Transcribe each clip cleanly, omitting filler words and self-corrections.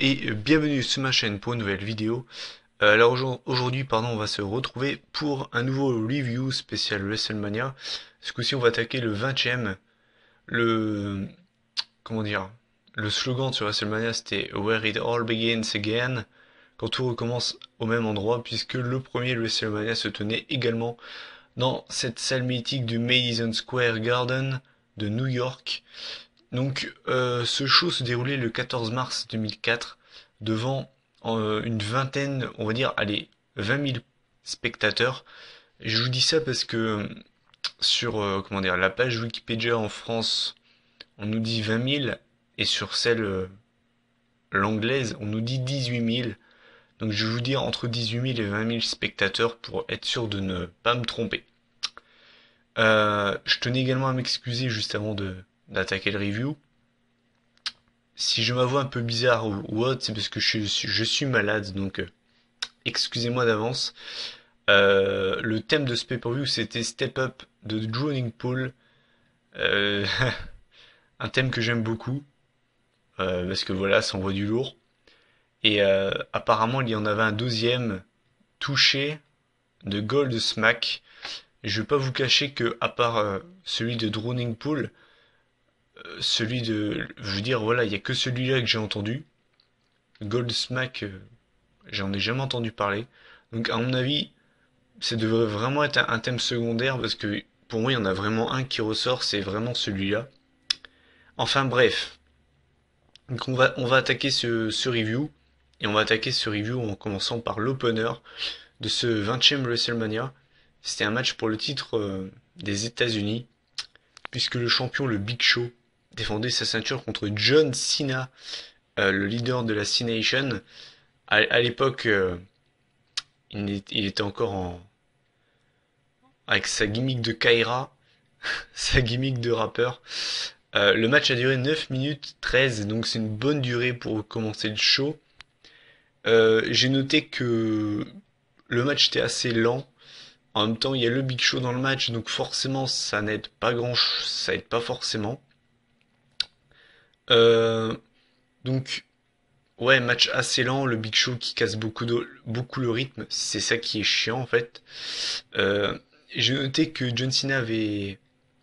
et bienvenue sur ma chaîne pour une nouvelle vidéo. Aujourd'hui, on va se retrouver pour un nouveau review spécial WrestleMania. Ce coup-ci, on va attaquer le 20e. Le comment dire, le slogan sur WrestleMania, c'était Where it all begins again, quand tout recommence au même endroit, puisque le premier WrestleMania se tenait également dans cette salle mythique du Madison Square Garden de New York. Donc, ce show se déroulait le 14 mars 2004 devant une vingtaine, on va dire, allez, 20 000 spectateurs. Et je vous dis ça parce que sur la page Wikipédia en France, on nous dit 20 000 et sur celle l'anglaise, on nous dit 18 000. Donc, je vais vous dire entre 18 000 et 20 000 spectateurs pour être sûr de ne pas me tromper. Je tenais également à m'excuser juste avant d'attaquer le review. Si je m'avoue un peu bizarre ou autre, c'est parce que je suis malade, donc excusez-moi d'avance. Le thème de ce pay-per-view, c'était Step Up de Drowning Pool. Euh, un thème que j'aime beaucoup, parce que voilà, ça envoie du lourd. Et apparemment, il y en avait un deuxième, Touché, de Gold Smack. Et je vais pas vous cacher que, à part celui de Drowning Pool, je veux dire, voilà, il y a que celui-là que j'ai entendu. Goldsmack, j'en ai jamais entendu parler. Donc à mon avis, ça devrait vraiment être un thème secondaire parce que pour moi, il y en a vraiment un qui ressort, c'est vraiment celui-là. Enfin bref, donc on va attaquer ce review et on va attaquer ce review en commençant par l'opener de ce 20e WrestleMania. C'était un match pour le titre des États-Unis puisque le champion, le Big Show, défendait sa ceinture contre John Cena, le leader de la C-Nation. À l'époque, il était encore avec sa gimmick de Kaira, sa gimmick de rappeur. Le match a duré 9 minutes 13, donc c'est une bonne durée pour commencer le show. J'ai noté que le match était assez lent. En même temps, il y a le Big Show dans le match, donc forcément, ça aide pas forcément. Euh, donc, ouais, match assez lent, le Big Show qui casse beaucoup le rythme, c'est ça qui est chiant en fait. Euh, j'ai noté que John Cena avait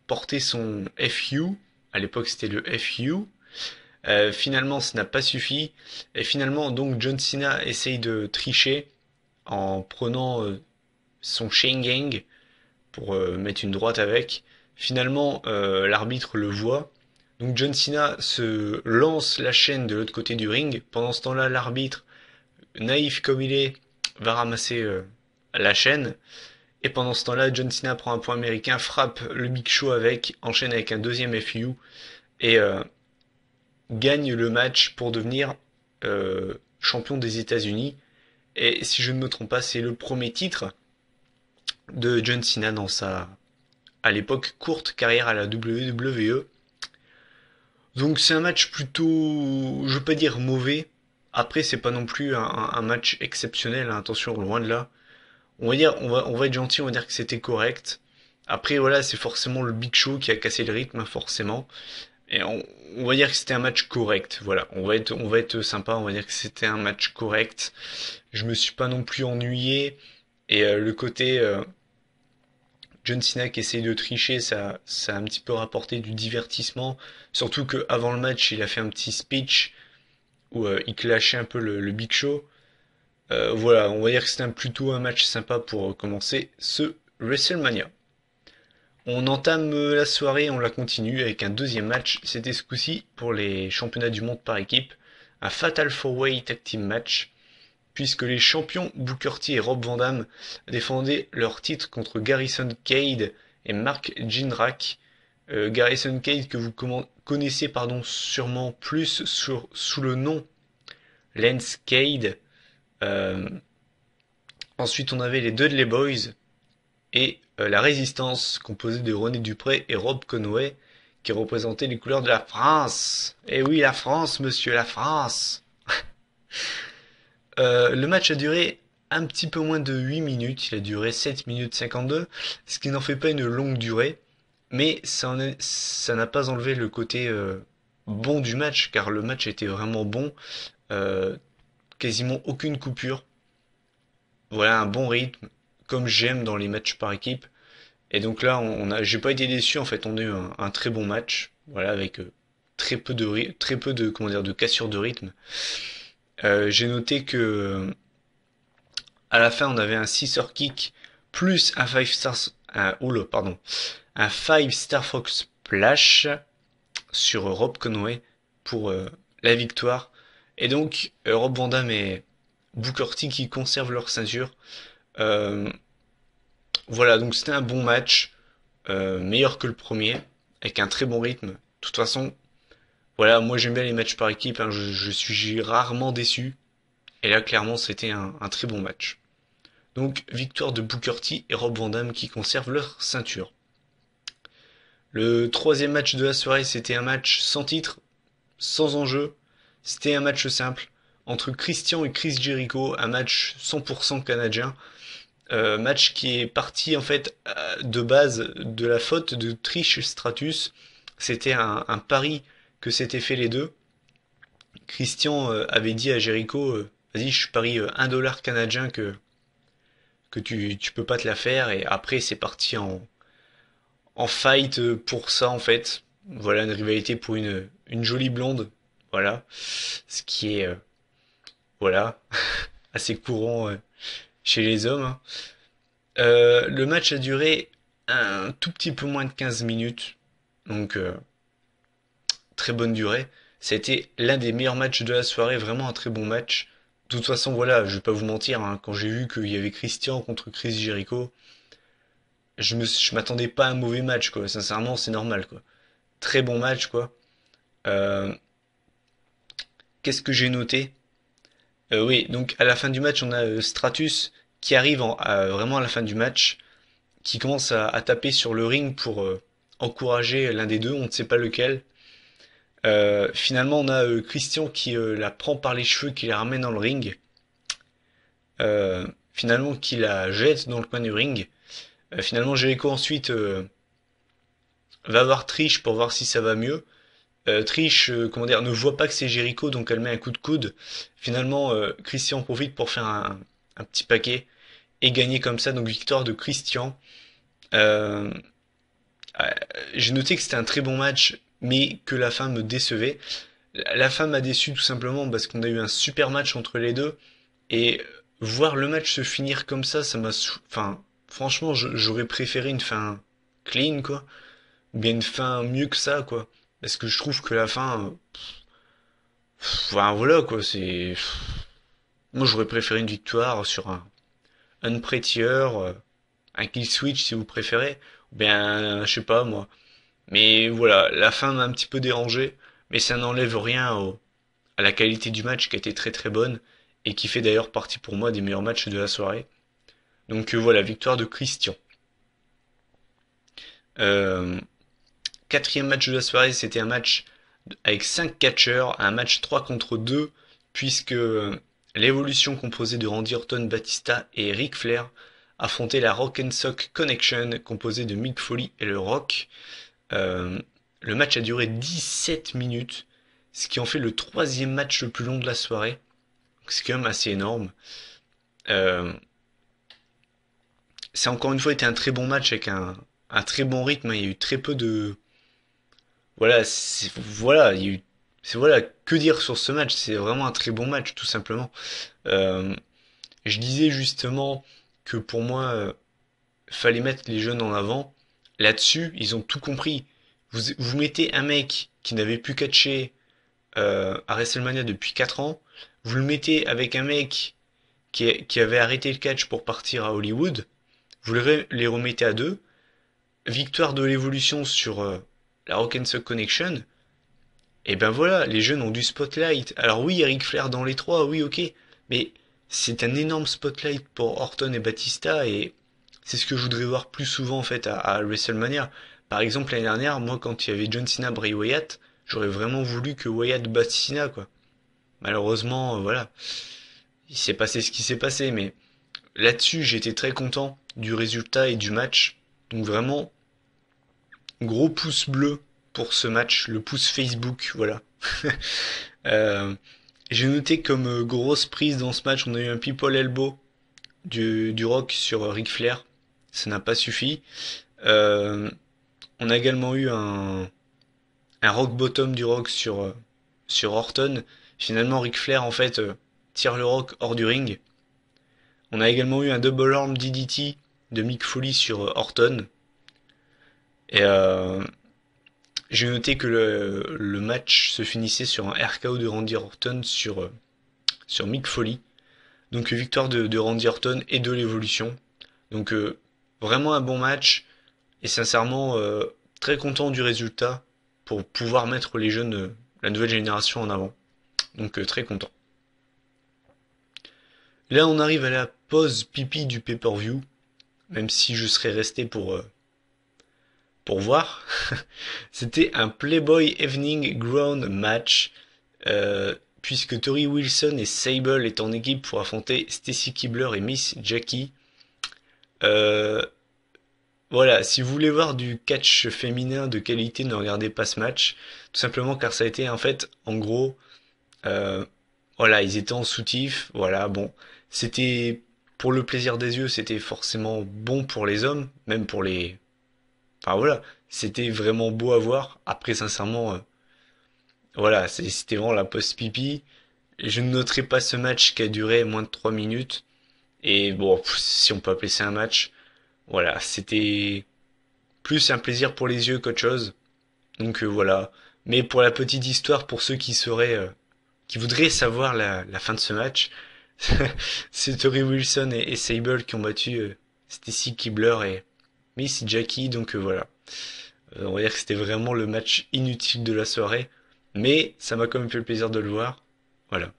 porté son FU, à l'époque c'était le FU. Finalement, ça n'a pas suffi. Et finalement, donc John Cena essaye de tricher en prenant son chain gang pour mettre une droite avec. Finalement, l'arbitre le voit. Donc John Cena se lance la chaîne de l'autre côté du ring. Pendant ce temps-là, l'arbitre, naïf comme il est, va ramasser la chaîne. Et pendant ce temps-là, John Cena prend un point américain, frappe le Big Show avec, enchaîne avec un deuxième FU et gagne le match pour devenir champion des États-Unis. Et si je ne me trompe pas, c'est le premier titre de John Cena dans sa, à l'époque, courte carrière à la WWE. Donc c'est un match plutôt, je veux pas dire mauvais. Après, c'est pas non plus un match exceptionnel, hein, attention, loin de là. On va être gentil, on va dire que c'était correct. Après, voilà, c'est forcément le Big Show qui a cassé le rythme, forcément. Et on va dire que c'était un match correct. Voilà, on va être sympa, on va dire que c'était un match correct. Je me suis pas non plus ennuyé. Et le côté John Cena qui essaye de tricher, ça a un petit peu rapporté du divertissement. Surtout qu'avant le match, il a fait un petit speech où il clashait un peu le Big Show. Voilà, on va dire que c'était plutôt un match sympa pour commencer ce WrestleMania. On entame la soirée, on la continue avec un deuxième match. C'était ce coup-ci pour les championnats du monde par équipe. Un Fatal 4-Way Tag Team match. Puisque les champions Booker T et Rob Van Dam défendaient leur titre contre Garrison Cade et Mark Jindrak. Garrison Cade que vous connaissez sûrement plus sous le nom Lance Cade. Euh, Ensuite, on avait les Dudley Boys et la Résistance, composée de René Dupré et Rob Conway, qui représentaient les couleurs de la France. Eh oui, la France, monsieur, la France. Le match a duré un petit peu moins de 8 minutes, il a duré 7 minutes 52, ce qui n'en fait pas une longue durée, mais ça n'a pas enlevé le côté bon du match, car le match était vraiment bon. euh, quasiment aucune coupure. Voilà, un bon rythme, comme j'aime dans les matchs par équipe. Et donc là, j'ai pas été déçu en fait. On a eu un très bon match, voilà, avec très peu de, comment dire, de cassure de rythme. J'ai noté que à la fin, on avait un scissor kick plus un 5 stars, pardon, un 5 star fox splash sur Rob Conway pour la victoire. Et donc, Rob Van Dam et Booker T qui conservent leur ceinture. Euh, voilà, donc c'était un bon match, meilleur que le premier, avec un très bon rythme. De toute façon, voilà, moi j'aime bien les matchs par équipe, hein, je suis rarement déçu. Et là, clairement, c'était un très bon match. Donc, victoire de Booker T et Rob Van Dam qui conservent leur ceinture. Le troisième match de la soirée, c'était un match sans titre, sans enjeu. C'était un match simple entre Christian et Chris Jericho, un match 100% canadien. Match qui est parti en fait de base de la faute de Trish Stratus. C'était un pari que s'étaient fait les deux. Christian avait dit à Jericho, vas-y, je parie 1 dollar canadien que tu peux pas te la faire. Et après, c'est parti en fight pour ça en fait. Voilà une rivalité pour une jolie blonde. Voilà. Ce qui est voilà assez courant chez les hommes, hein. Le match a duré un tout petit peu moins de 15 minutes. Donc très bonne durée. C'était l'un des meilleurs matchs de la soirée, vraiment un très bon match. De toute façon, voilà, je vais pas vous mentir, hein, quand j'ai vu qu'il y avait Christian contre Chris Jericho, je m'attendais pas à un mauvais match, quoi. Sincèrement, c'est normal, quoi. Très bon match, quoi. Euh, Qu'est-ce que j'ai noté? Oui, donc à la fin du match, on a Stratus qui arrive vraiment à la fin du match, qui commence à taper sur le ring pour encourager l'un des deux, on ne sait pas lequel. Finalement, on a Christian qui la prend par les cheveux, qui la ramène dans le ring. Finalement, qui la jette dans le coin du ring. Finalement, Jericho ensuite va voir Trish pour voir si ça va mieux. Trish, comment dire, ne voit pas que c'est Jericho, donc elle met un coup de coude. Finalement, Christian profite pour faire un petit paquet et gagner comme ça. Donc victoire de Christian. Euh, j'ai noté que c'était un très bon match, mais que la fin me décevait. La fin m'a déçu tout simplement parce qu'on a eu un super match entre les deux et voir le match se finir comme ça m'a, enfin, franchement, j'aurais préféré une fin clean, quoi, ou bien une fin mieux que ça, quoi, parce que je trouve que la fin, enfin voilà, quoi, c'est, moi j'aurais préféré une victoire sur un Unprettier, un kill switch si vous préférez, ou bien, je sais pas moi. Mais voilà, la fin m'a un petit peu dérangé, mais ça n'enlève rien à la qualité du match qui a été très très bonne et qui fait d'ailleurs partie pour moi des meilleurs matchs de la soirée. Donc voilà, victoire de Christian. Euh, Quatrième match de la soirée, c'était un match avec 5 catcheurs, un match 3 contre 2, puisque l'évolution composée de Randy Orton, Batista et Ric Flair affrontait la Rock and Sock Connection composée de Mick Foley et le Rock. Euh, le match a duré 17 minutes, ce qui en fait le troisième match le plus long de la soirée. C'est quand même assez énorme. Euh, c'est encore une fois été un très bon match avec un très bon rythme, hein. Il y a eu très peu de... Voilà, voilà, il y a eu... C'est voilà, que dire sur ce match? C'est vraiment un très bon match, tout simplement. Euh, je disais justement que pour moi, fallait mettre les jeunes en avant. Là-dessus, ils ont tout compris. Vous mettez un mec qui n'avait plus catché à WrestleMania depuis 4 ans, vous le mettez avec un mec qui avait arrêté le catch pour partir à Hollywood, vous les remettez à deux, victoire de l'évolution sur la Rock'n'Sock Connection, et ben voilà, les jeunes ont du spotlight. Alors oui, Eric Flair dans les trois, oui ok, mais c'est un énorme spotlight pour Orton et Batista, et c'est ce que je voudrais voir plus souvent en fait à WrestleMania. Par exemple l'année dernière, moi quand il y avait John Cena, Bray Wyatt, j'aurais vraiment voulu que Wyatt batte Cena quoi. Malheureusement, voilà, il s'est passé ce qui s'est passé, mais là-dessus j'étais très content du résultat et du match. Donc vraiment, gros pouce bleu pour ce match, le pouce Facebook, voilà. Euh, J'ai noté comme grosse prise dans ce match, on a eu un people elbow du Rock sur Ric Flair. Ça n'a pas suffi. Euh, on a également eu un Rock bottom du Rock sur Orton. Finalement, Ric Flair en fait tire le Rock hors du ring. On a également eu un double arm DDT de Mick Foley sur Orton. Et j'ai noté que le match se finissait sur un RKO de Randy Orton sur Mick Foley. Donc victoire de Randy Orton et de l'Evolution. Donc vraiment un bon match et sincèrement très content du résultat pour pouvoir mettre les jeunes, la nouvelle génération en avant. Donc très content. Là on arrive à la pause pipi du pay-per-view, même si je serais resté pour voir. C'était un Playboy Evening Ground match, puisque Tori Wilson et Sable étaient en équipe pour affronter Stacy Keibler et Miss Jackie. Euh, voilà, si vous voulez voir du catch féminin de qualité, ne regardez pas ce match, tout simplement car ça a été en fait, en gros, euh, voilà, ils étaient en soutif, voilà, bon, c'était pour le plaisir des yeux, c'était forcément bon pour les hommes, même pour les, enfin voilà, c'était vraiment beau à voir. Après, sincèrement, voilà, c'était vraiment la post-pipi. Je ne noterai pas ce match qui a duré moins de 3 minutes. Et bon, si on peut appeler ça un match, voilà, c'était plus un plaisir pour les yeux qu'autre chose. Donc voilà. Mais pour la petite histoire, pour ceux qui voudraient savoir la fin de ce match, c'est Tori Wilson et Sable qui ont battu Stacy Keibler et Miss Jackie. Donc voilà. On va dire que c'était vraiment le match inutile de la soirée. Mais ça m'a quand même fait le plaisir de le voir. Voilà.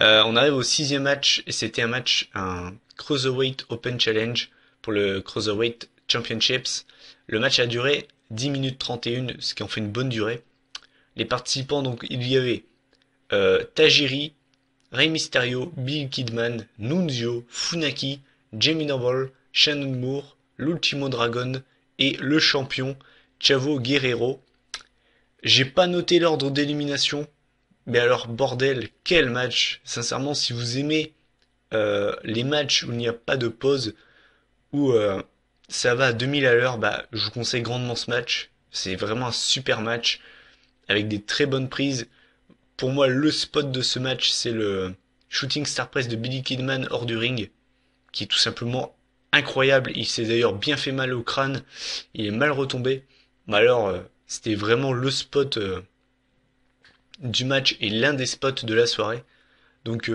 On arrive au sixième match et c'était un Cruiserweight Open Challenge pour le Cruiserweight Championships. Le match a duré 10 minutes 31, ce qui en fait une bonne durée. Les participants, donc, il y avait Tajiri, Rey Mysterio, Bill Kidman, Nunzio, Funaki, Jamie Noble, Shannon Moore, l'Ultimo Dragon et le champion Chavo Guerrero. J'ai pas noté l'ordre d'élimination, mais alors bordel, quel match! Sincèrement, si vous aimez les matchs où il n'y a pas de pause, où ça va à 2000 à l'heure, bah je vous conseille grandement ce match. C'est vraiment un super match avec des très bonnes prises. Pour moi, le spot de ce match, c'est le Shooting Star Press de Billy Kidman hors du ring, qui est tout simplement incroyable. Il s'est d'ailleurs bien fait mal au crâne, il est mal retombé. Mais alors, c'était vraiment le spot du match et l'un des spots de la soirée. Donc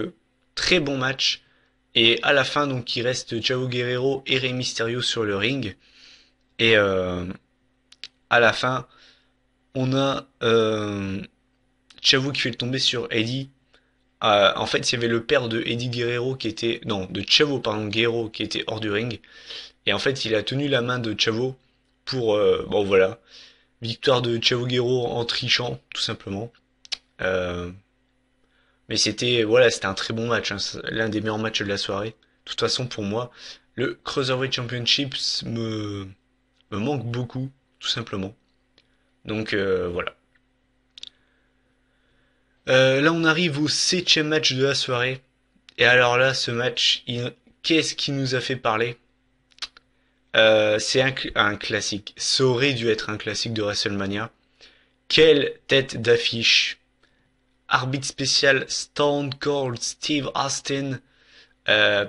très bon match. Et à la fin, donc il reste Chavo Guerrero et Rey Mysterio sur le ring. Et à la fin, on a Chavo qui fait le tomber sur Eddie. En fait, il y avait le père de Eddie Guerrero qui était, non, de Chavo pardon Guerrero qui était hors du ring. Et en fait, il a tenu la main de Chavo pour, bon voilà, victoire de Chavo Guerrero en trichant, tout simplement. Euh, Mais c'était un très bon match, hein, l'un des meilleurs matchs de la soirée. De toute façon, pour moi, le Cruiserweight Championships me manque beaucoup, tout simplement. Donc voilà. Là, on arrive au septième match de la soirée. Et alors là, ce match, qu'est-ce qui nous a fait parler? C'est un classique. Ça aurait dû être un classique de WrestleMania. Quelle tête d'affiche! Arbitre spécial Stone Cold Steve Austin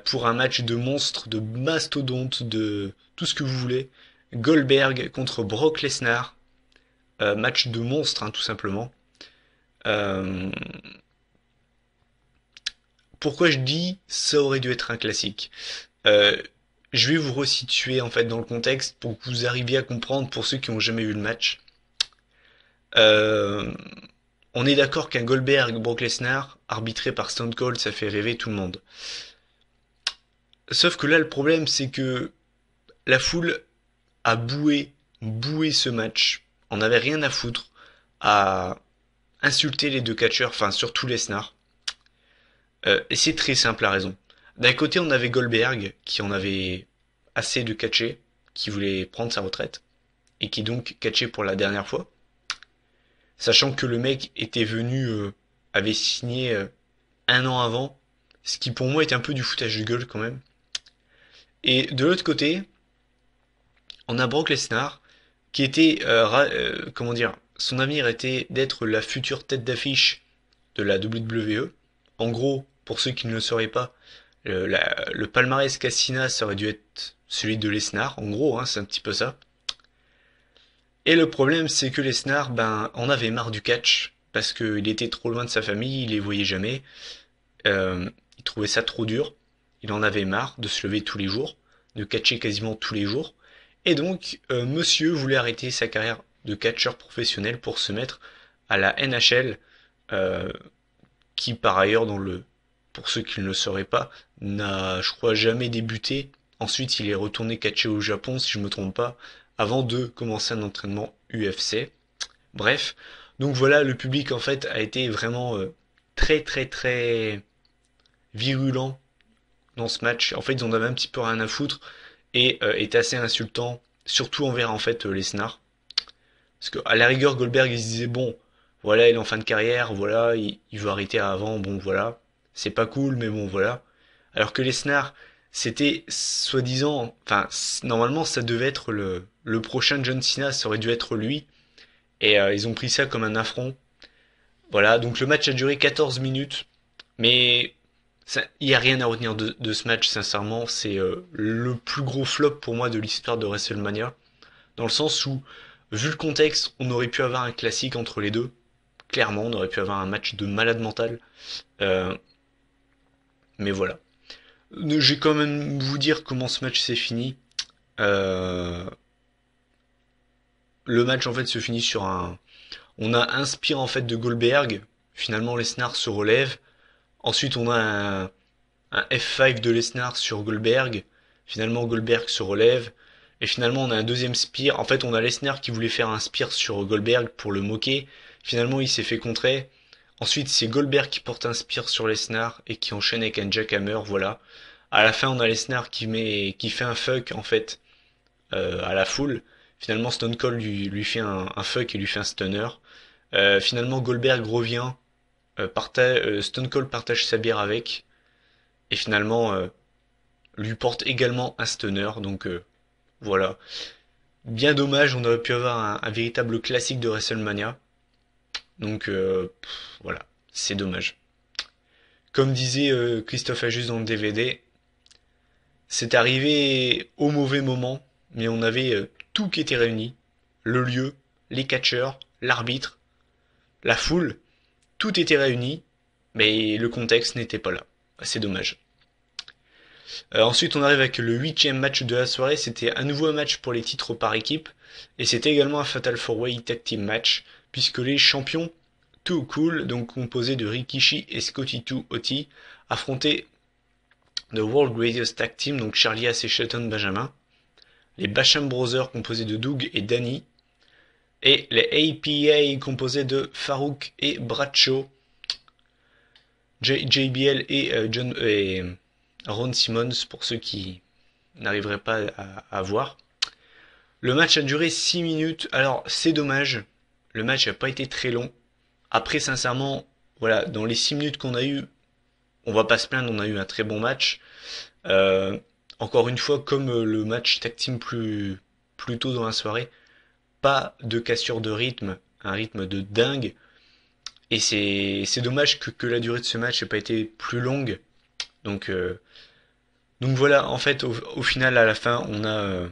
pour un match de monstres, de mastodontes, de tout ce que vous voulez. Goldberg contre Brock Lesnar, match de monstres hein, tout simplement. Euh, Pourquoi je dis ça aurait dû être un classique? Euh, je vais vous resituer en fait dans le contexte pour que vous arriviez à comprendre pour ceux qui n'ont jamais vu le match. Euh, on est d'accord qu'un Goldberg Brock Lesnar arbitré par Stone Cold ça fait rêver tout le monde. Sauf que là le problème c'est que la foule a boué ce match. On n'avait rien à foutre à insulter les deux catcheurs, enfin surtout Lesnar. Et c'est très simple la raison. D'un côté, on avait Goldberg qui en avait assez de catcher, qui voulait prendre sa retraite et qui donc catchait pour la dernière fois, sachant que le mec était venu avait signé un an avant, ce qui pour moi est un peu du foutage de gueule quand même. Et de l'autre côté, on a Brock Lesnar, qui était, comment dire, son avenir était d'être la future tête d'affiche de la WWE. En gros, pour ceux qui ne le sauraient pas, le palmarès Cassina ça aurait dû être celui de Lesnar. En gros, hein, c'est un petit peu ça. Et le problème, c'est que Lesnar, ben, en avait marre du catch parce qu'il était trop loin de sa famille, il les voyait jamais. Il trouvait ça trop dur. Il en avait marre de se lever tous les jours, de catcher quasiment tous les jours. Et donc, monsieur voulait arrêter sa carrière de catcheur professionnel pour se mettre à la NHL, euh, qui par ailleurs, pour ceux qui ne le sauraient pas, n'a, je crois, jamais débuté. Ensuite, il est retourné catcher au Japon, si je me trompe pas, avant de commencer un entraînement UFC. Bref, donc voilà, le public en fait a été vraiment très très très virulent dans ce match. En fait, ils en avaient un petit peu rien à foutre et est assez insultant, surtout envers en fait Lesnar. Parce que à la rigueur, Goldberg il se disait bon, voilà, il est en fin de carrière, voilà, il veut arrêter avant, bon voilà, c'est pas cool, mais bon voilà. Alors que Lesnar, c'était soi-disant, enfin normalement ça devait être le prochain John Cena, ça aurait dû être lui, et ils ont pris ça comme un affront. Voilà, donc le match a duré 14 minutes, mais il n'y a rien à retenir de ce match, sincèrement. C'est le plus gros flop pour moi de l'histoire de WrestleMania. Dans le sens où, vu le contexte, on aurait pu avoir un classique entre les deux. Clairement, on aurait pu avoir un match de malade mental. Euh, mais voilà. Je vais quand même vous dire comment ce match s'est fini. Euh, le match en fait se finit sur un... On a un spear en fait de Goldberg. Finalement, Lesnar se relève. Ensuite, on a un F5 de Lesnar sur Goldberg. Finalement, Goldberg se relève. Et finalement, on a un deuxième spear. En fait, on a Lesnar qui voulait faire un spear sur Goldberg pour le moquer. Finalement, il s'est fait contrer. Ensuite, c'est Goldberg qui porte un spear sur Lesnar et qui enchaîne avec un jackhammer. Voilà. À la fin, on a Lesnar qui fait un fuck en fait à la foule. Finalement, Stone Cold lui fait un fuck et lui fait un stunner. Finalement, Goldberg revient. Stone Cold partage sa bière avec. Et finalement, lui porte également un stunner. Donc voilà. Bien dommage, on aurait pu avoir un véritable classique de WrestleMania. Donc voilà, c'est dommage. Comme disait Christophe Ajus dans le DVD, c'est arrivé au mauvais moment, mais on avait tout qui était réuni. Le lieu, les catcheurs, l'arbitre, la foule, tout était réuni, mais le contexte n'était pas là. C'est dommage. Ensuite, on arrive avec le huitième match de la soirée. C'était à nouveau un match pour les titres par équipe. Et c'était également un Fatal 4-Way Tag Team match, puisque les champions Too Cool, donc composés de Rikishi et Scotty 2 Hotty, affrontaient The World Greatest Tag Team, donc Charlie Haas et Shelton Benjamin, les Basham Brothers composés de Doug et Danny, et les APA composés de Farouk et Bradshaw, JBL et Ron Simmons pour ceux qui n'arriveraient pas à voir. Le match a duré 6 minutes. Alors c'est dommage. Le match n'a pas été très long. Après sincèrement, voilà, dans les 6 minutes qu'on a eu, on va pas se plaindre, on a eu un très bon match. Euh, Encore une fois, comme le match tag team plus tôt dans la soirée, pas de cassure de rythme, un rythme de dingue. Et c'est dommage que la durée de ce match n'ait pas été plus longue. Donc voilà, en fait, au final, à la fin, on a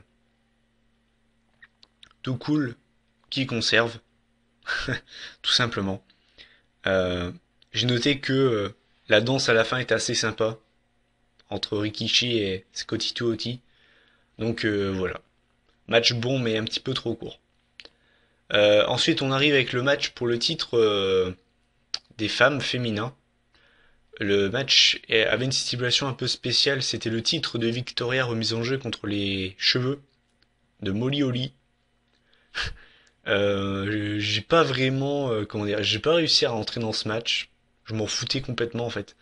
tout cool qui conserve, tout simplement. Euh, j'ai noté que la danse à la fin était assez sympa entre Rikishi et Scotty 2 Hotty. Donc voilà, match bon mais un petit peu trop court. Ensuite, on arrive avec le match pour le titre des femmes féminins. Le match avait une stipulation un peu spéciale, c'était le titre de Victoria remis en jeu contre les cheveux de Molly Holly. J'ai pas vraiment, comment dire, j'ai pas réussi à rentrer dans ce match. Je m'en foutais complètement en fait.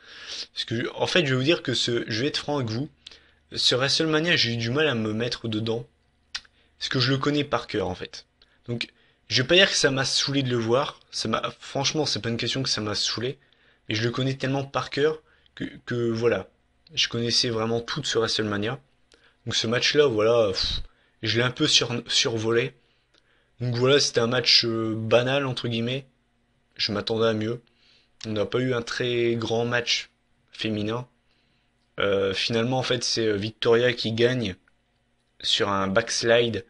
Parce que, en fait, je vais vous dire que je vais être franc avec vous. Sur WrestleMania, j'ai eu du mal à me mettre dedans. Parce que je le connais par cœur en fait. Donc, je vais pas dire que ça m'a saoulé de le voir. Franchement, c'est pas une question que ça m'a saoulé. mais je le connais tellement par cœur que voilà, je connaissais vraiment tout de ce WrestleMania. Donc ce match-là, voilà, je l'ai un peu survolé. Donc voilà, c'était un match banal entre guillemets. Je m'attendais à mieux. On n'a pas eu un très grand match féminin. Finalement, en fait, c'est Victoria qui gagne sur un backslide.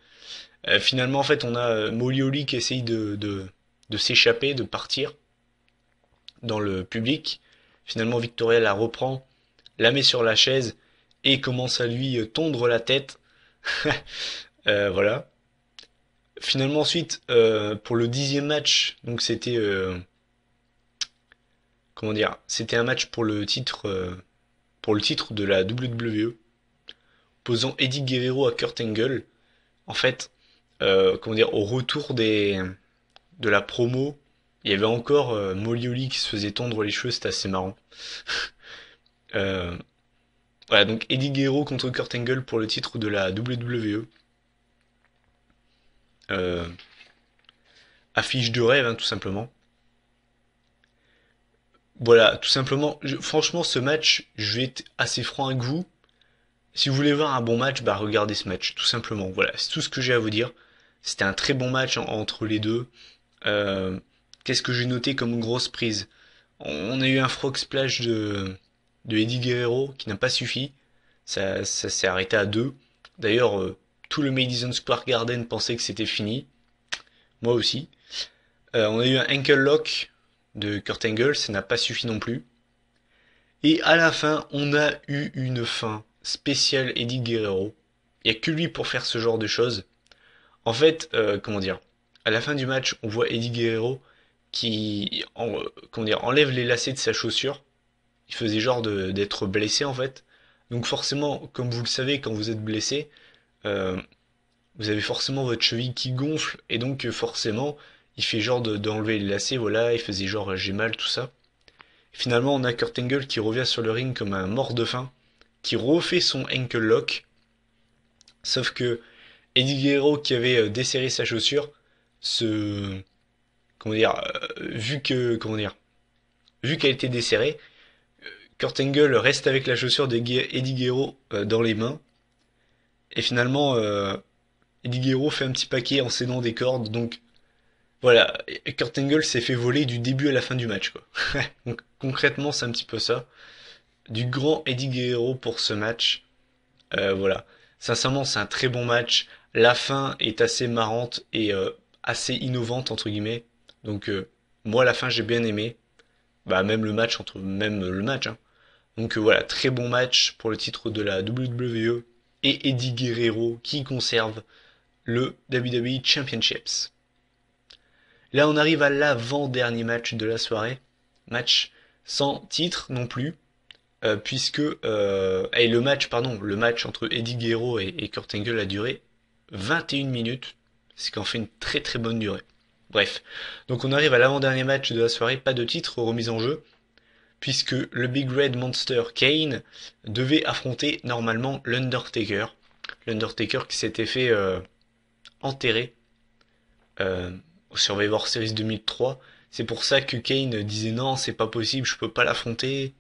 Finalement, en fait, on a Molly Holly qui essaye de s'échapper, de partir dans le public. Finalement, Victoria la reprend, la met sur la chaise et commence à lui tondre la tête. Voilà. Finalement, ensuite, pour le 10e match, donc c'était comment dire, c'était un match pour le titre de la WWE, posant Eddie Guerrero à Kurt Angle. En fait, comment dire, au retour de la promo, il y avait encore Molly Holly qui se faisait tondre les cheveux, c'était assez marrant. Euh, voilà, donc Eddie Guerrero contre Kurt Angle pour le titre de la WWE. Euh, Affiche de rêve, hein, tout simplement. Voilà, tout simplement. Franchement, ce match, je vais être assez franc avec vous. Si vous voulez voir un bon match, bah regardez ce match, tout simplement. Voilà, c'est tout ce que j'ai à vous dire. C'était un très bon match entre les deux. Euh, Qu'est-ce que j'ai noté comme grosse prise? On a eu un frog splash de Eddie Guerrero qui n'a pas suffi. Ça s'est arrêté à deux. D'ailleurs, tout le Madison Square Garden pensait que c'était fini. Moi aussi. On a eu un ankle lock de Kurt Angle, ça n'a pas suffi non plus. Et à la fin, on a eu une fin spéciale Eddie Guerrero. Il n'y a que lui pour faire ce genre de choses. En fait, comment dire, à la fin du match, on voit Eddie Guerrero comment dire, enlève les lacets de sa chaussure. Il faisait genre d'être blessé en fait. Donc forcément, comme vous le savez, quand vous êtes blessé, euh, vous avez forcément votre cheville qui gonfle et donc forcément, il fait genre d'enlever les lacets. Voilà, il faisait genre j'ai mal tout ça. Finalement, on a Kurt Angle qui revient sur le ring comme un mort de faim, qui refait son ankle lock. Sauf que Eddie Guerrero qui avait desserré sa chaussure, se, comment dire, vu qu'elle était desserrée, Kurt Angle reste avec la chaussure d'Eddie Guerrero dans les mains. Et finalement, Eddie Guerrero fait un petit paquet en cédant des cordes. Donc voilà, Kurt Angle s'est fait voler du début à la fin du match, quoi. Donc concrètement, c'est un petit peu ça. Du grand Eddie Guerrero pour ce match. Voilà. Sincèrement, c'est un très bon match. La fin est assez marrante et assez innovante entre guillemets. Donc moi, la fin, j'ai bien aimé. Bah même le match, hein. Donc voilà, très bon match pour le titre de la WWE et Eddie Guerrero qui conserve le WWE Championships. Là, on arrive à l'avant-dernier match de la soirée. Match sans titre non plus, puisque et le match entre Eddie Guerrero et Kurt Angle a duré 21 minutes, ce qui en fait une très très bonne durée. Bref, donc on arrive à l'avant-dernier match de la soirée, pas de titre remis en jeu, puisque le Big Red Monster Kane devait affronter normalement l'Undertaker. L'Undertaker qui s'était fait enterrer euh, au Survivor Series 2003. C'est pour ça que Kane disait non, c'est pas possible, je peux pas l'affronter.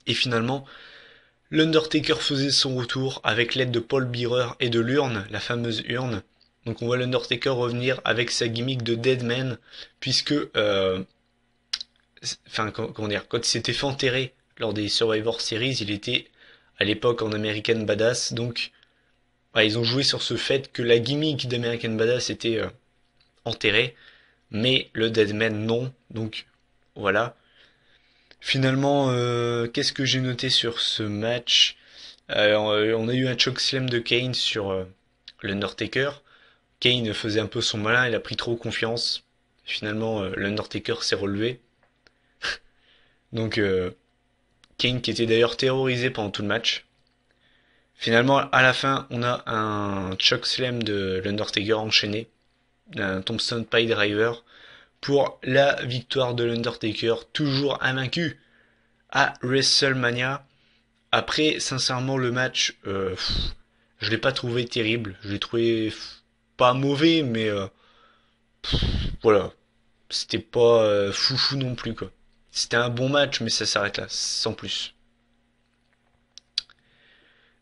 Et finalement, l'Undertaker faisait son retour avec l'aide de Paul Bearer et de l'urne, la fameuse urne. Donc on voit l'Undertaker revenir avec sa gimmick de Deadman, puisque, enfin comment dire, quand il s'était fait enterrer lors des Survivor Series, il était à l'époque en American Badass, donc ouais, ils ont joué sur ce fait que la gimmick d'American Badass était enterrée, mais le Deadman non, donc voilà. Finalement, qu'est-ce que j'ai noté sur ce match? On a eu un chokeslam de Kane sur l'Undertaker. Kane faisait un peu son malin, il a pris trop confiance. Finalement, l'Undertaker s'est relevé. Donc, Kane qui était d'ailleurs terrorisé pendant tout le match. Finalement, à la fin, on a un chokeslam de l'Undertaker enchaîné, un Tombstone Pile Driver, pour la victoire de l'Undertaker, toujours invaincu à WrestleMania. Après, sincèrement, le match, je l'ai pas trouvé terrible. Je l'ai trouvé pas mauvais, mais voilà, c'était pas foufou non plus quoi. C'était un bon match, mais ça s'arrête là, sans plus.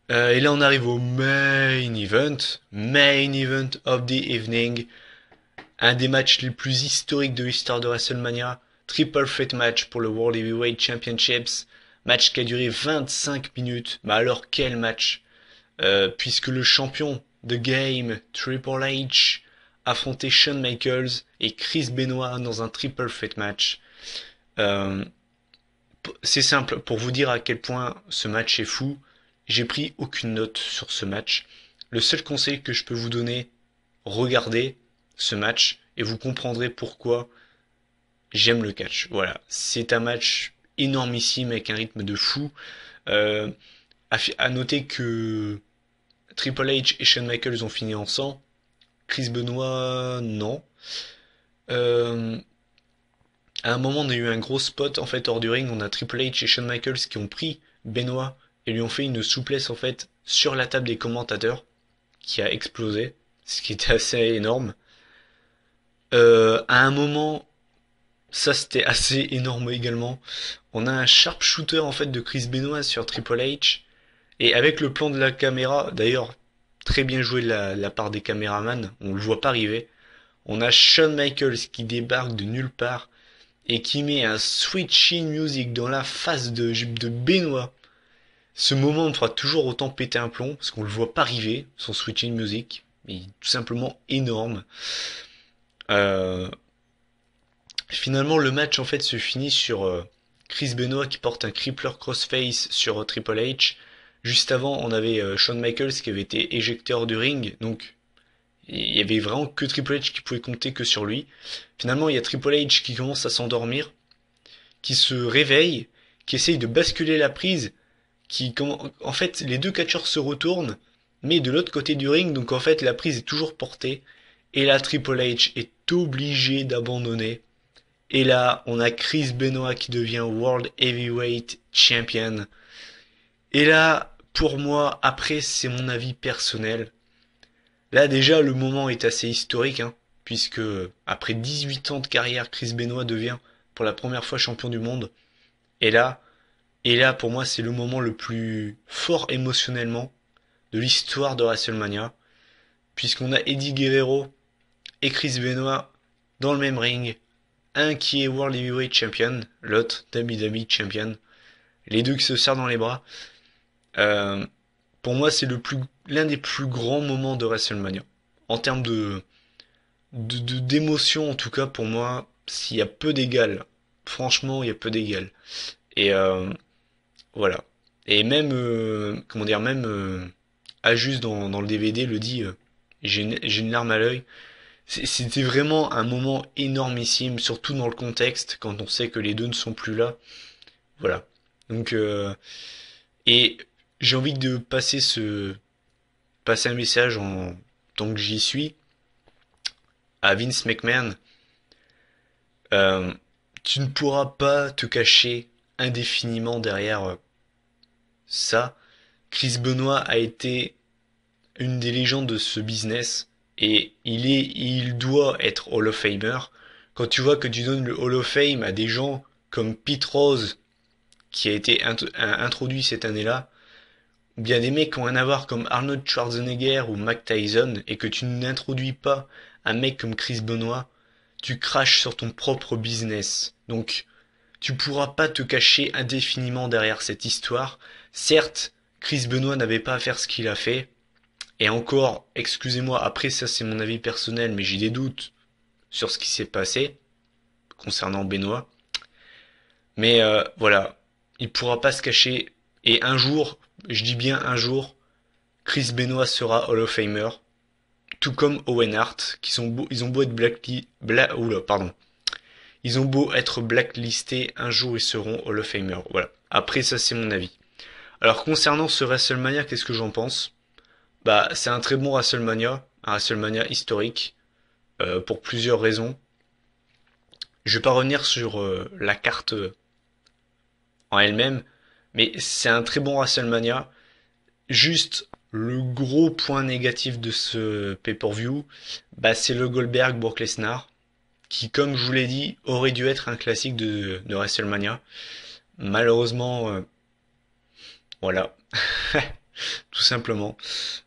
Et là, on arrive au main event of the evening, un des matchs les plus historiques de l'histoire de WrestleMania, triple threat match pour le World Heavyweight Championships, match qui a duré 25 minutes. Mais alors quel match, puisque le champion de game Triple H affrontait Shawn Michaels et Chris Benoit dans un triple threat match. Euh, c'est simple, pour vous dire à quel point ce match est fou, j'ai pris aucune note sur ce match. Le seul conseil que je peux vous donner, regardez ce match et vous comprendrez pourquoi j'aime le catch. Voilà, c'est un match énormissime avec un rythme de fou. Euh, à noter que Triple H et Shawn Michaels ont fini en sang. Chris Benoit, non. Euh, à un moment, on a eu un gros spot en fait hors du ring. On a Triple H et Shawn Michaels qui ont pris Benoit et lui ont fait une souplesse en fait sur la table des commentateurs qui a explosé, ce qui était assez énorme. À un moment, ça c'était assez énorme également. On a un sharpshooter en fait de Chris Benoit sur Triple H et avec le plan de la caméra, d'ailleurs très bien joué de la part des caméramans, on le voit pas arriver. On a Shawn Michaels qui débarque de nulle part et qui met un switching music dans la face de Benoit. Ce moment me fera toujours autant péter un plomb parce qu'on le voit pas arriver, son switching music, il est tout simplement énorme. Euh, Finalement, le match en fait se finit sur Chris Benoit qui porte un crippler crossface sur Triple H. Juste avant, on avait Shawn Michaels qui avait été éjecté hors du ring, donc il y avait vraiment que Triple H qui pouvait compter que sur lui. Finalement, il y a Triple H qui commence à s'endormir, qui se réveille, qui essaye de basculer la prise, en fait, les deux catcheurs se retournent, mais de l'autre côté du ring, donc en fait, la prise est toujours portée, et là, Triple H est obligé d'abandonner. Et là, on a Chris Benoit qui devient World Heavyweight Champion. Et là, pour moi, après, c'est mon avis personnel. Là, déjà, le moment est assez historique, hein, puisque après 18 ans de carrière, Chris Benoit devient pour la première fois champion du monde. Et là, et là, pour moi, c'est le moment le plus fort émotionnellement de l'histoire de WrestleMania, puisqu'on a Eddie Guerrero et Chris Benoit dans le même ring, un qui est World Heavyweight Champion, l'autre WWE Champion, les deux qui se serrent dans les bras. Euh, pour moi, c'est l'un des plus grands moments de WrestleMania. En termes d'émotion, en tout cas, pour moi, s'il y a peu d'égal. Franchement, il y a peu d'égal. Et voilà. Et même, comment dire, même Ajus dans le DVD le dit, j'ai une larme à l'œil. C'était vraiment un moment énormissime, surtout dans le contexte, quand on sait que les deux ne sont plus là. Voilà. Donc, et j'ai envie de passer un message en tant que j'y suis à Vince McMahon. Euh, Tu ne pourras pas te cacher indéfiniment derrière ça. Chris Benoit a été une des légendes de ce business et il doit être Hall of Famer. Quand tu vois que tu donnes le Hall of Fame à des gens comme Pete Rose, qui a été introduit cette année-là, ou bien des mecs qui ont un avoir comme Arnold Schwarzenegger ou Mike Tyson, et que tu n'introduis pas un mec comme Chris Benoit, tu craches sur ton propre business. Donc, tu pourras pas te cacher indéfiniment derrière cette histoire. Certes, Chris Benoit n'avait pas à faire ce qu'il a fait, et encore, excusez-moi, après ça c'est mon avis personnel, mais j'ai des doutes sur ce qui s'est passé concernant Benoît. Mais voilà, il pourra pas se cacher. Et un jour, je dis bien un jour, Chris Benoit sera Hall of Famer, tout comme Owen Hart, ils ont beau être pardon, ils ont beau être blacklistés, un jour ils seront Hall of Famer. Voilà. Après ça c'est mon avis. Alors concernant ce WrestleMania, qu'est-ce que j'en pense? Bah c'est un très bon WrestleMania, un WrestleMania historique, pour plusieurs raisons. Je vais pas revenir sur la carte en elle-même, mais c'est un très bon WrestleMania. Juste le gros point négatif de ce pay-per-view, bah c'est le Goldberg Brock Lesnar. qui, comme je vous l'ai dit, aurait dû être un classique de WrestleMania. Malheureusement, voilà, tout simplement.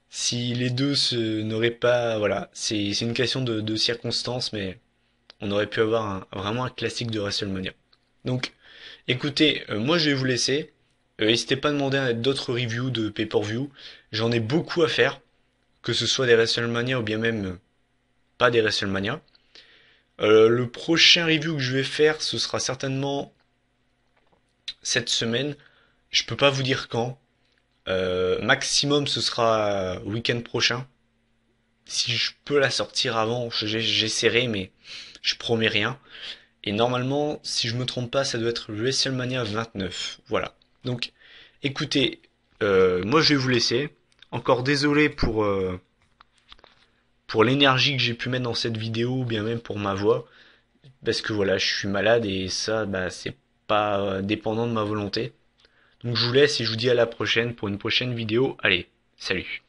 Si les deux n'auraient pas, voilà, c'est une question de circonstances, mais on aurait pu avoir vraiment un classique de WrestleMania. Donc, écoutez, moi je vais vous laisser. N'hésitez pas à demander d'autres reviews de pay-per-view. J'en ai beaucoup à faire, que ce soit des WrestleMania ou bien même pas des WrestleMania. Le prochain review que je vais faire, ce sera certainement cette semaine. Je peux pas vous dire quand. Maximum, ce sera week-end prochain. Si je peux la sortir avant, j'essaierai, mais je promets rien. Et normalement, si je me trompe pas, ça doit être WrestleMania 29. Voilà. Donc, écoutez, moi je vais vous laisser. Encore désolé pour l'énergie que j'ai pu mettre dans cette vidéo, ou bien même pour ma voix, parce que voilà, je suis malade et ça, bah, c'est pas dépendant de ma volonté. Donc je vous laisse et je vous dis à la prochaine pour une prochaine vidéo. Allez, salut.